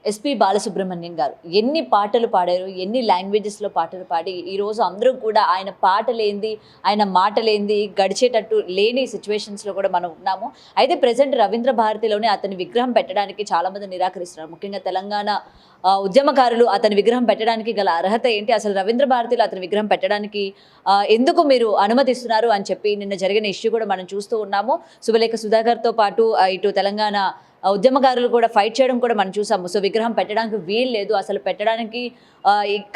SP Balasubrahmanyam గారు ఎన్ని పాటలు పాడారు, ఎన్ని లాంగ్వేజెస్లో పాటలు పాడి ఈరోజు అందరూ కూడా ఆయన పాటలేంది, ఆయన మాటలేంది గడిచేటట్టు లేని సిచ్యువేషన్స్లో కూడా మనం ఉన్నాము. అయితే ప్రజెంట్ రవీంద్ర భారతిలోనే అతని విగ్రహం పెట్టడానికి చాలామంది నిరాకరిస్తున్నారు. ముఖ్యంగా తెలంగాణ ఉద్యమకారులు అతని విగ్రహం పెట్టడానికి గల అర్హత ఏంటి, అసలు రవీంద్ర భారతిలో అతని విగ్రహం పెట్టడానికి ఎందుకు మీరు అనుమతిస్తున్నారు అని చెప్పి నిన్న జరిగిన ఇష్యూ కూడా మనం చూస్తూ ఉన్నాము. శుభలేఖ సుధాకర్తో పాటు ఇటు తెలంగాణ ఉద్యమకారులు కూడా ఫైట్ చేయడం కూడా మనం చూసాము. సో విగ్రహం పెట్టడానికి వీలు లేదు, అసలు పెట్టడానికి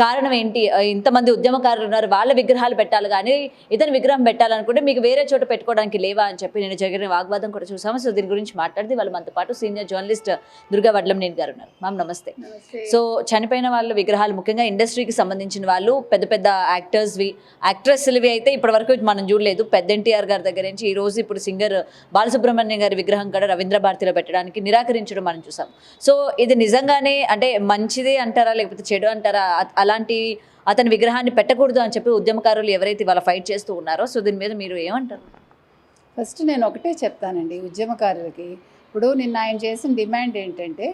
కారణం ఏంటి, ఇంతమంది ఉద్యమకారులు ఉన్నారు, వాళ్ళ విగ్రహాలు పెట్టాలి కానీ ఇతని విగ్రహం పెట్టాలనుకుంటే మీకు వేరే చోట పెట్టుకోవడానికి లేవా అని చెప్పి నేను జరిగిన వాగ్వాదం కూడా చూసాము. సో దీని గురించి మాట్లాడితే వాళ్ళు మనతో పాటు సీనియర్ జర్నలిస్ట్ దుర్గా వడ్లంనేని గారు ఉన్నారు. మ్యామ్ నమస్తే. సో చనిపోయిన వాళ్ళ విగ్రహాలు ముఖ్యంగా ఇండస్ట్రీకి సంబంధించిన వాళ్ళు పెద్ద పెద్ద యాక్టర్స్వి, యాక్ట్రెస్వి అయితే ఇప్పటి వరకు మనం చూడలేదు. పెద్ద ఎన్టీఆర్ గారి దగ్గర నుంచి ఈ రోజు ఇప్పుడు సింగర్ బాలసుబ్రహ్మణ్యం గారి విగ్రహం కూడా రవీంద్ర భారతిలో పెట్టడానికి నిరాకరించడం మనం చూసాం. సో ఇది నిజంగానే అంటే మంచిదే అంటారా లేకపోతే చెడు అంటారా, అలాంటి అతని విగ్రహాన్ని పెట్టకూడదు అని చెప్పి ఉద్యమకారులు ఎవరైతే వాళ్ళ ఫైట్ చేస్తూ ఉన్నారో, సో దీని మీద మీరు ఏమంటారు? ఫస్ట్ నేను ఒకటే చెప్తానండి ఉద్యమకారులకి. ఇప్పుడు నిన్న ఆయన చేసిన డిమాండ్ ఏంటంటే,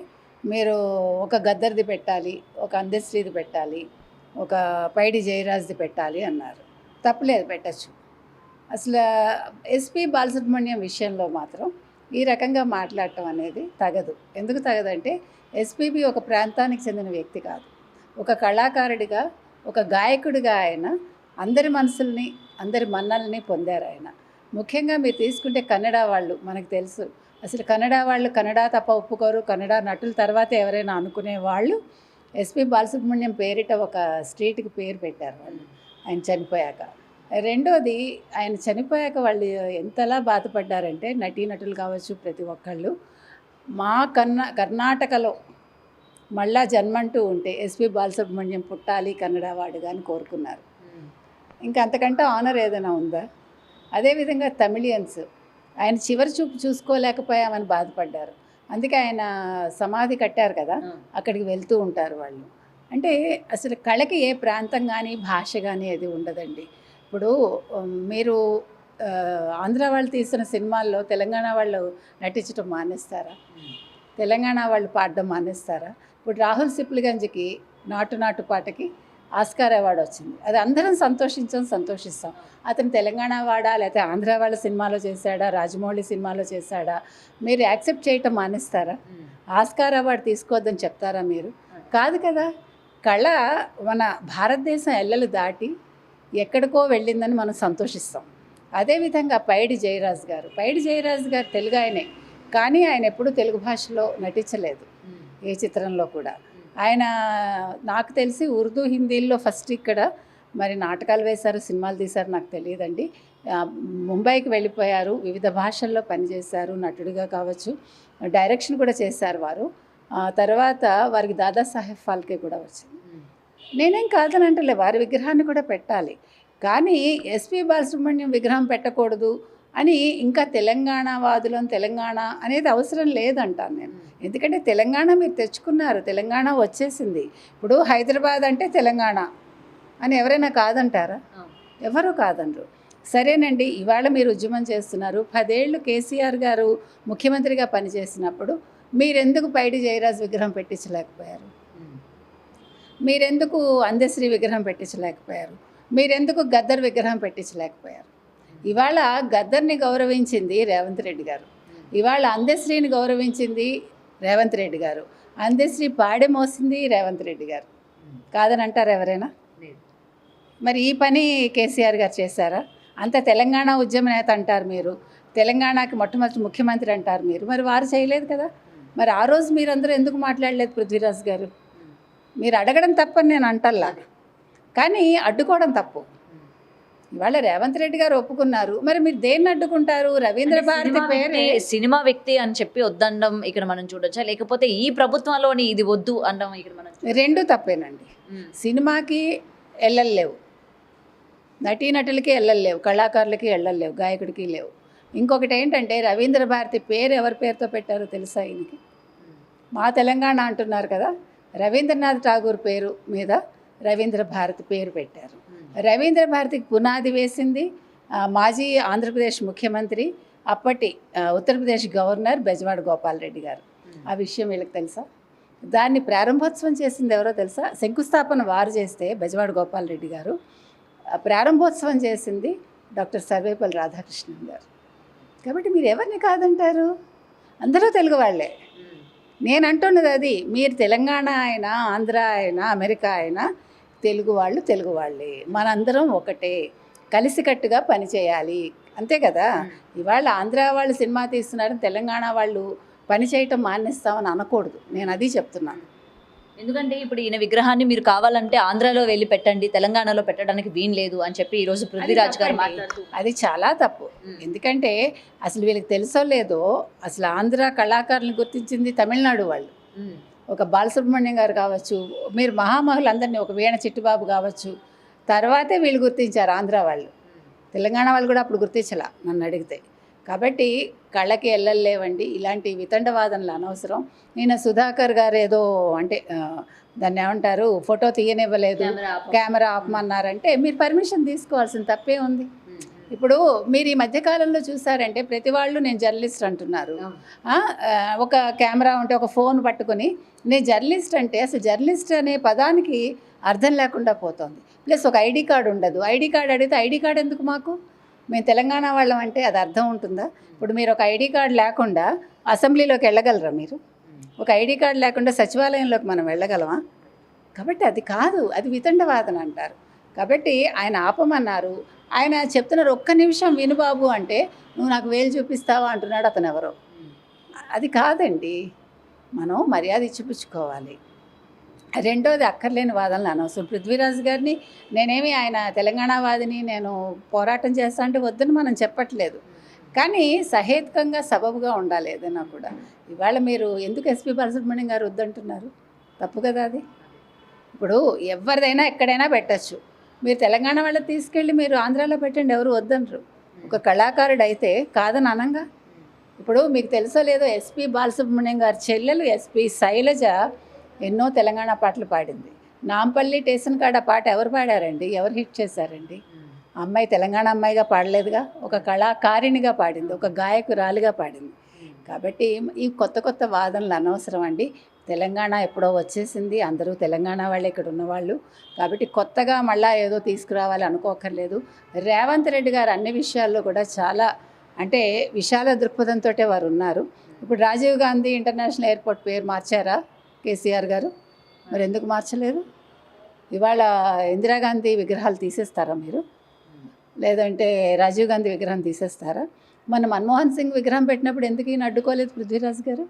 మీరు ఒక గద్దర్ది పెట్టాలి, ఒక అందశ్రీది పెట్టాలి, ఒక పైడి జయరాజ్ది పెట్టాలి అన్నారు. తప్పులేదు, పెట్టచ్చు. అసలు ఎస్పి బాలసుబ్రహ్మణ్యం విషయంలో మాత్రం ఈ రకంగా మాట్లాడటం అనేది తగదు. ఎందుకు తగదంటే, ఎస్పీబీ ఒక ప్రాంతానికి చెందిన వ్యక్తి కాదు. ఒక కళాకారుడిగా, ఒక గాయకుడిగా ఆయన అందరి మనసుల్ని, అందరి మన్నల్ని పొందారు ఆయన. ముఖ్యంగా మీరు తీసుకుంటే కన్నడ వాళ్ళు, మనకు తెలుసు అసలు కన్నడ వాళ్ళు కన్నడ తప్ప ఒప్పుకోరు, కన్నడ నటుల తర్వాత ఎవరైనా అనుకునే వాళ్ళు ఎస్పి బాలసుబ్రహ్మణ్యం పేరిట ఒక స్ట్రీట్కి పేరు పెట్టారు వాళ్ళు ఆయన చనిపోయాక. రెండోది, ఆయన చనిపోయాక వాళ్ళు ఎంతలా బాధపడ్డారంటే నటీనటులు కావచ్చు ప్రతి ఒక్కళ్ళు, మా కర్ణాటకలో మళ్ళా జన్మంటూ ఉంటే ఎస్పి బాలసుబ్రహ్మణ్యం పుట్టాలి కన్నడ వాడుగా అని కోరుకున్నారు. ఇంకా అంతకంటే ఆనర్ ఏదైనా ఉందా? అదేవిధంగా తమిళియన్స్ ఆయన చివరి చూపు చూసుకోలేకపోయామని బాధపడ్డారు. అందుకే ఆయన సమాధి కట్టారు కదా, అక్కడికి వెళ్తూ ఉంటారు వాళ్ళు. అంటే అసలు కళకి ఏ ప్రాంతం కానీ భాష కానీ అది ఉండదండి. ఇప్పుడు మీరు ఆంధ్ర వాళ్ళు తీసిన సినిమాల్లో తెలంగాణ వాళ్ళు నటించడం మానేస్తారా? తెలంగాణ వాళ్ళు పాడడం మానేస్తారా? ఇప్పుడు రాహుల్ సిప్లిగంజ్కి నాటు నాటు పాటకి ఆస్కార్ అవార్డు వచ్చింది. అది అందరం సంతోషిస్తాం. అతను తెలంగాణ వాడా లేకపోతే ఆంధ్ర వాళ్ళ సినిమాలో చేశాడా, రాజమౌళి సినిమాలో చేశాడా, మీరు యాక్సెప్ట్ చేయటం మానేస్తారా? ఆస్కార్ అవార్డు తీసుకోవద్దని చెప్తారా మీరు? కాదు కదా. కళ మన భారతదేశం ఎల్లలు దాటి ఎక్కడికో వెళ్ళిందని మనం సంతోషిస్తాం. అదేవిధంగా పైడి జయరాజ్ గారు తెలుగు ఆయనే, కానీ ఆయన ఎప్పుడూ తెలుగు భాషలో నటించలేదు ఏ చిత్రంలో కూడా. ఆయన నాకు తెలిసి ఉర్దూ, హిందీల్లో ఫస్ట్ ఇక్కడ మరి నాటకాలు వేశారు, సినిమాలు తీశారు, నాకు తెలియదండి. ముంబైకి వెళ్ళిపోయారు, వివిధ భాషల్లో పనిచేశారు, నటుడిగా కావచ్చు, డైరెక్షన్ కూడా చేశారు వారు. తర్వాత వారికి దాదాసాహెబ్ ఫాల్కే కూడా వచ్చింది. నేనేం కాదనంటలే, వారి విగ్రహాన్ని కూడా పెట్టాలి, కానీ ఎస్పి బాలసుబ్రహ్మణ్యం విగ్రహం పెట్టకూడదు అని ఇంకా తెలంగాణ అనేది అవసరం లేదంటాను నేను. ఎందుకంటే తెలంగాణ మీరు తెచ్చుకున్నారు, తెలంగాణ వచ్చేసింది. ఇప్పుడు హైదరాబాద్ అంటే తెలంగాణ అని ఎవరైనా కాదంటారా? ఎవరు కాదనరు. సరేనండి, ఇవాళ మీరు ఉద్యమం చేస్తున్నారు. 10 ఏళ్ళు కేసీఆర్ గారు ముఖ్యమంత్రిగా పనిచేసినప్పుడు మీరెందుకు పైడి జయరాజ్ విగ్రహం పెట్టించలేకపోయారు? మీరెందుకు అందశ్రీ విగ్రహం పెట్టించలేకపోయారు? మీరెందుకు గద్దర్ విగ్రహం పెట్టించలేకపోయారు? ఇవాళ గద్దర్ని గౌరవించింది రేవంత్ రెడ్డి గారు, ఇవాళ అందశ్రీని గౌరవించింది రేవంత్ రెడ్డి గారు, అందశ్రీ పాడె మోసింది రేవంత్ రెడ్డి గారు. కాదని అంటారు ఎవరైనా? మరి ఈ పని కేసీఆర్ గారు చేశారా? అంత తెలంగాణ ఉద్యమ నేత అంటారు మీరు, తెలంగాణకి మొట్టమొదటి ముఖ్యమంత్రి అంటారు మీరు, మరి వారు చేయలేదు కదా. మరి ఆ రోజు మీరందరూ ఎందుకు మాట్లాడలేదు? పృథ్వీరాజ్ గారు, మీరు అడగడం తప్పని నేను అంటల్లా, కానీ అడ్డుకోవడం తప్పు. ఇవాళ రేవంత్ రెడ్డి గారు ఒప్పుకున్నారు, మరి మీరు దేన్ని అడ్డుకుంటారు? రవీంద్ర భారతి పేరు సినిమా వ్యక్తి అని చెప్పి వద్దనడం ఇక్కడ మనం చూడొచ్చా, లేకపోతే ఈ ప్రభుత్వంలోని ఇది వద్దు అనడం ఇక్కడ మనం? రెండు తప్పేనండి. సినిమాకి ఎల్లలేవు, నటీనటులకి ఎల్లలేవు, కళాకారులకి ఎల్లలేవు, గాయకుడికి లేవు. ఇంకొకటి ఏంటంటే, రవీంద్ర భారతి పేరు ఎవరి పేరుతో పెట్టారో తెలుసా ఈయనకి? మా తెలంగాణ అంటున్నారు కదా, రవీంద్రనాథ్ ఠాగూర్ పేరు మీద రవీంద్ర భారతి పేరు పెట్టారు. రవీంద్ర భారతికి పునాది వేసింది మాజీ ఆంధ్రప్రదేశ్ ముఖ్యమంత్రి, అప్పటి ఉత్తరప్రదేశ్ గవర్నర్ బెజవాడ గోపాల్ రెడ్డి గారు. ఆ విషయం వీళ్ళకి తెలుసా? దాన్ని ప్రారంభోత్సవం చేసింది ఎవరో తెలుసా? శంకుస్థాపన వారు చేస్తే బెజవాడ గోపాలరెడ్డి గారు, ప్రారంభోత్సవం చేసింది డాక్టర్ సర్వేపల్లి రాధాకృష్ణన్ గారు. కాబట్టి మీరు ఎవరిని కాదంటారు? అందరూ తెలుగు వాళ్ళే. నేను అంటున్నది అది. మీరు తెలంగాణ అయినా, ఆంధ్ర అయినా, అమెరికా అయినా తెలుగు వాళ్ళు తెలుగు వాళ్ళే. మనందరం ఒకటే, కలిసికట్టుగా పనిచేయాలి, అంతే కదా. ఇవాళ ఆంధ్ర వాళ్ళు సినిమా తీస్తున్నారని తెలంగాణ వాళ్ళు పని చేయటం మానేస్తామని అనకూడదు. నేను అది చెప్తున్నాను. ఎందుకంటే ఇప్పుడు ఈయన విగ్రహాన్ని మీరు కావాలంటే ఆంధ్రాలో వెళ్ళి పెట్టండి, తెలంగాణలో పెట్టడానికి వీలు లేదు అని చెప్పి ఈరోజు పృథ్వీరాజ్ గారు మాట్లాడుతూ, అది చాలా తప్పు. ఎందుకంటే అసలు వీళ్ళకి తెలుసో లేదో, అసలు ఆంధ్ర కళాకారులను గుర్తించింది తమిళనాడు వాళ్ళు. ఒక బాలసుబ్రహ్మణ్యం గారు కావచ్చు, మీరు మహామహులందరినీ, ఒక వీణ చిట్టుబాబు కావచ్చు, తర్వాతే వీళ్ళు గుర్తించారు ఆంధ్ర వాళ్ళు. తెలంగాణ వాళ్ళు కూడా అప్పుడు గుర్తించలా నన్ను అడిగితే. కాబట్టి కళ్ళకి ఎల్లలేవండి ఇలాంటి వితండవాదనలు అనవసరం. ఈయన సుధాకర్ గారు ఏదో అంటే దాన్ని ఏమంటారు, ఫోటో తీయనివ్వలేదు, కెమెరా ఆపమన్నారంటే మీరు పర్మిషన్ తీసుకోవాల్సిన తప్పే ఉంది. ఇప్పుడు మీరు ఈ మధ్యకాలంలో చూసారంటే ప్రతి వాళ్ళు నేను జర్నలిస్ట్ అంటున్నారు. ఒక కెమెరా ఉంటే, ఒక ఫోన్ పట్టుకొని నేను జర్నలిస్ట్ అంటే అసలు జర్నలిస్ట్ అనే పదానికి అర్థం లేకుండా పోతుంది. ప్లస్ ఒక ఐడి కార్డు ఉండదు. ఐడి కార్డు అడిగితే ఐడి కార్డు ఎందుకు మాకు? మేము తెలంగాణ వాళ్ళం అంటే అది అర్థం ఉంటుందా? ఇప్పుడు మీరు ఒక ఐడి కార్డు లేకుండా అసెంబ్లీలోకి వెళ్ళగలరా? మీరు ఒక ఐడి కార్డు లేకుండా సచివాలయంలోకి మనం వెళ్ళగలమా? కాబట్టి అది కాదు, అది వితండవాదన అంటారు. కాబట్టి ఆయన ఆపమన్నారు. ఆయన చెప్తున్నారు, ఒక్క నిమిషం విను బాబు అంటే నువ్వు నాకు వేలు చూపిస్తావా అంటున్నాడు అతను ఎవరో. అది కాదండి, మనం మర్యాద ఇచ్చిపుచ్చుకోవాలి. రెండోది అక్కర్లేని వాదనలు అనవసరం. పృథ్వీరాజ్ గారిని నేనేమి ఆయన తెలంగాణ వాదిని, నేను పోరాటం చేస్తా అంటే వద్దని మనం చెప్పట్లేదు. కానీ సహేతుకంగా సబబుగా ఉండాలి ఏదైనా కూడా. ఇవాళ మీరు ఎందుకు ఎస్పీ బాలసుబ్రహ్మణ్యం గారు వద్దంటున్నారు? తప్పు కదా అది. ఇప్పుడు ఎవరిదైనా ఎక్కడైనా పెట్టచ్చు. మీరు తెలంగాణ వాళ్ళని తీసుకెళ్ళి మీరు ఆంధ్రాలో పెట్టండి, ఎవరు వద్దనరు. ఒక కళాకారుడు అయితే కాదని అనంగా. ఇప్పుడు మీకు తెలుసో లేదో, ఎస్పీ బాలసుబ్రహ్మణ్యం గారి చెల్లెలు ఎస్పీ శైలజ ఎన్నో తెలంగాణ పాటలు పాడింది. నాంపల్లి స్టేషన్ కాడ పాట ఎవరు పాడారండి? ఎవరు హిట్ చేశారండి? అమ్మాయి తెలంగాణ అమ్మాయిగా పాడలేదుగా, ఒక కళాకారిణిగా పాడింది, ఒక గాయకురాలిగా పాడింది. కాబట్టి ఈ కొత్త కొత్త వాదనలు అనవసరం అండి. తెలంగాణ ఎప్పుడో వచ్చేసింది, అందరూ తెలంగాణ వాళ్ళే ఇక్కడ ఉన్నవాళ్ళు. కాబట్టి కొత్తగా మళ్ళీ ఏదో తీసుకురావాలి అనుకోకర్లేదు. రేవంత్ రెడ్డి గారు అన్ని విషయాల్లో కూడా చాలా అంటే విశాల దృక్పథంతో వారు ఉన్నారు. ఇప్పుడు రాజీవ్ గాంధీ ఇంటర్నేషనల్ ఎయిర్పోర్ట్ పేరు మార్చారా కేసీఆర్ గారు? మరి ఎందుకు మార్చలేదు? ఇవాళ ఇందిరాగాంధీ విగ్రహాలు తీసేస్తారా మీరు? లేదంటే రాజీవ్ గాంధీ విగ్రహం తీసేస్తారా? మన మన్మోహన్ సింగ్ విగ్రహం పెట్టినప్పుడు ఎందుకు ఈయన అడ్డుకోలేదు పృథ్వీరాజ్ గారు?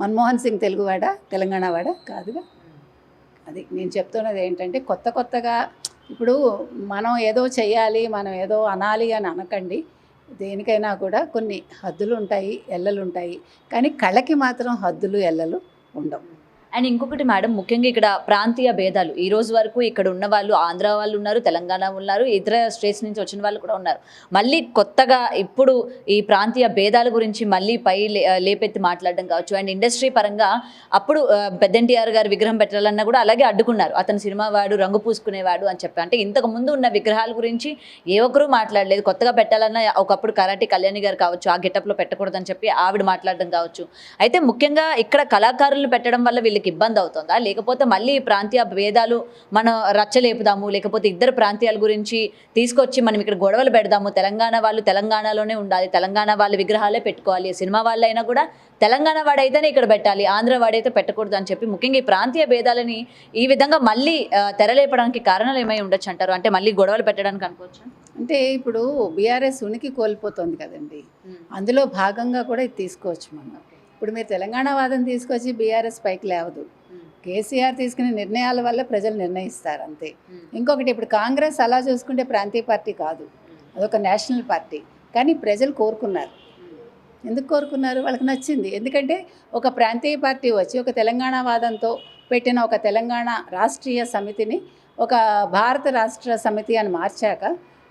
మన్మోహన్ సింగ్ తెలుగువాడా, తెలంగాణవాడా? కాదుగా. అది నేను చెప్తున్నది ఏంటంటే కొత్తగా ఇప్పుడు మనం ఏదో చెయ్యాలి, మనం ఏదో అనాలి అని అనకండి. దేనికైనా కూడా కొన్ని హద్దులు ఉంటాయి, ఎల్లలు ఉంటాయి. కానీ కళకి మాత్రం హద్దులు ఎల్లలు ఉండవు. అండ్ ఇంకొకటి మేడం, ముఖ్యంగా ఇక్కడ ప్రాంతీయ భేదాలు ఈ రోజు వరకు ఇక్కడ ఉన్న వాళ్ళు ఆంధ్ర వాళ్ళు ఉన్నారు, తెలంగాణ ఉన్నారు, ఇతర స్టేట్స్ నుంచి వచ్చిన వాళ్ళు కూడా ఉన్నారు. మళ్ళీ కొత్తగా ఇప్పుడు ఈ ప్రాంతీయ భేదాల గురించి మళ్ళీ లేపెత్తి మాట్లాడడం కావచ్చు. అండ్ ఇండస్ట్రీ పరంగా అప్పుడు పెద్ద ఎన్టీఆర్ గారి విగ్రహం పెట్టాలన్నా కూడా అలాగే అడ్డుకున్నారు. అతను సినిమా వాడు, రంగు పూసుకునేవాడు అని చెప్పి. అంటే ఇంతకు ముందు ఉన్న విగ్రహాల గురించి ఏ ఒక్కరూ మాట్లాడలేదు. కొత్తగా పెట్టాలన్నా ఒకప్పుడు కరాటి కళ్యాణి గారు కావచ్చు, ఆ గెటప్లో పెట్టకూడదని చెప్పి ఆవిడ మాట్లాడడం కావచ్చు. అయితే ముఖ్యంగా ఇక్కడ కళాకారులు పెట్టడం వల్ల వీళ్ళకి ఇబ్బంది అవుతుందా, లేకపోతే మళ్ళీ ప్రాంతీయ భేదాలు మనం రచ్చలేపుదాము, లేకపోతే ఇద్దరు ప్రాంతీయాల గురించి తీసుకొచ్చి మనం ఇక్కడ గొడవలు పెడదాము, తెలంగాణ వాళ్ళు తెలంగాణలోనే ఉండాలి, తెలంగాణ వాళ్ళ విగ్రహాలే పెట్టుకోవాలి, సినిమా వాళ్ళైనా కూడా తెలంగాణ వాడైతేనే ఇక్కడ పెట్టాలి, ఆంధ్ర వాడైతే పెట్టకూడదు అని చెప్పి ముఖ్యంగా ఈ ప్రాంతీయ భేదాలని ఈ విధంగా మళ్ళీ తెరలేపడానికి కారణాలు ఏమై ఉండొచ్చు అంటారు? అంటే మళ్ళీ గొడవలు పెట్టడానికి అనుకోవచ్చు. అంటే ఇప్పుడు బీఆర్ఎస్ ఉనికి కోల్పోతుంది కదండి, అందులో భాగంగా కూడా ఇది తీసుకోవచ్చు మనం. ఇప్పుడు మీరు తెలంగాణ వాదం తీసుకొచ్చి బీఆర్ఎస్ పైకి లేవదు. కేసీఆర్ తీసుకునే నిర్ణయాల వల్ల ప్రజలు నిర్ణయిస్తారు అంతే. ఇంకొకటి, ఇప్పుడు కాంగ్రెస్ అలా చూసుకుంటే ప్రాంతీయ పార్టీ కాదు, అదొక నేషనల్ పార్టీ. కానీ ప్రజలు కోరుకున్నారు. ఎందుకు కోరుకున్నారు? వాళ్ళకి నచ్చింది. ఎందుకంటే ఒక ప్రాంతీయ పార్టీ వచ్చి ఒక తెలంగాణ వాదంతో పెట్టిన ఒక తెలంగాణ రాష్ట్రీయ సమితిని ఒక భారత రాష్ట్ర సమితి అని మార్చాక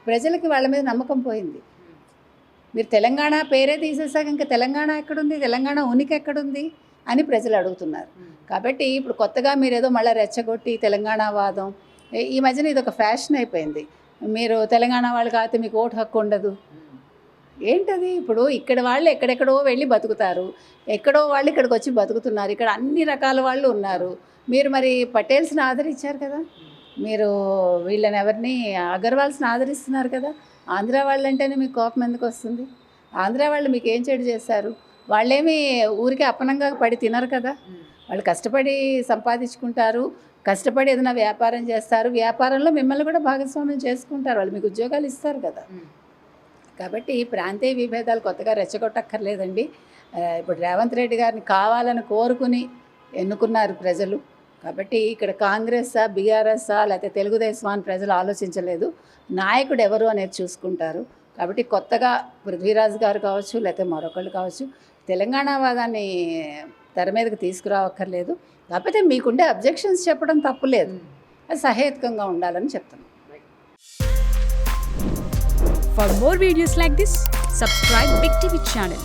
ప్రజలకి వాళ్ళ మీద నమ్మకం పోయింది. మీరు తెలంగాణ పేరే తీసేసాక ఇంకా తెలంగాణ ఎక్కడుంది, తెలంగాణ ఉనికి ఎక్కడుంది అని ప్రజలు అడుగుతున్నారు. కాబట్టి ఇప్పుడు కొత్తగా మీరు ఏదో మళ్ళీ రెచ్చగొట్టి తెలంగాణ వాదం, ఈ మధ్యన ఇది ఒక ఫ్యాషన్ అయిపోయింది. మీరు తెలంగాణ వాళ్ళు కాకపోతే మీకు ఓటు హక్కు ఉండదు. ఏంటది? ఇప్పుడు ఇక్కడ వాళ్ళు ఎక్కడెక్కడో వెళ్ళి బతుకుతారు, ఎక్కడో వాళ్ళు ఇక్కడికి వచ్చి బతుకుతున్నారు, ఇక్కడ అన్ని రకాల వాళ్ళు ఉన్నారు. మీరు మరి పటేల్స్ని ఆదరించారు కదా, మీరు వీళ్ళని ఎవరిని అగర్వాల్స్ని ఆదరిస్తున్నారు కదా. ఆంధ్ర వాళ్ళంటేనే మీకు కోపం ఎందుకు వస్తుంది? ఆంధ్ర వాళ్ళు మీకు ఏం చెడు చేశారు? వాళ్ళేమి ఊరికే అపనంగా పడి తినరు కదా. వాళ్ళు కష్టపడి సంపాదించుకుంటారు, కష్టపడి ఏదైనా వ్యాపారం చేస్తారు, వ్యాపారంలో మిమ్మల్ని కూడా భాగస్వామ్యం చేసుకుంటారు, వాళ్ళు మీకు ఉద్యోగాలు ఇస్తారు కదా. కాబట్టి ప్రాంతీయ విభేదాలు కొత్తగా రెచ్చగొట్టక్కర్లేదండి. ఇప్పుడు రేవంత్ రెడ్డి గారిని కావాలని కోరుకుని ఎన్నుకున్నారు ప్రజలు. కాబట్టి ఇక్కడ కాంగ్రెస్సా, బీఆర్ఎస్సా, లేకపోతే తెలుగుదేశం అని ప్రజలు ఆలోచించలేదు. నాయకుడు ఎవరు అనేది చూసుకుంటారు. కాబట్టి కొత్తగా పృథ్వీరాజ్ గారు కావచ్చు, లేకపోతే మరొకళ్ళు కావచ్చు, తెలంగాణ వాదాన్ని తెర మీదకి తీసుకురావక్కర్లేదు. కాకపోతే మీకుండే అబ్జెక్షన్స్ చెప్పడం తప్పులేదు, అది సహేతుకంగా ఉండాలని చెప్తున్నాను. For more videos like this, subscribe Big TV channel.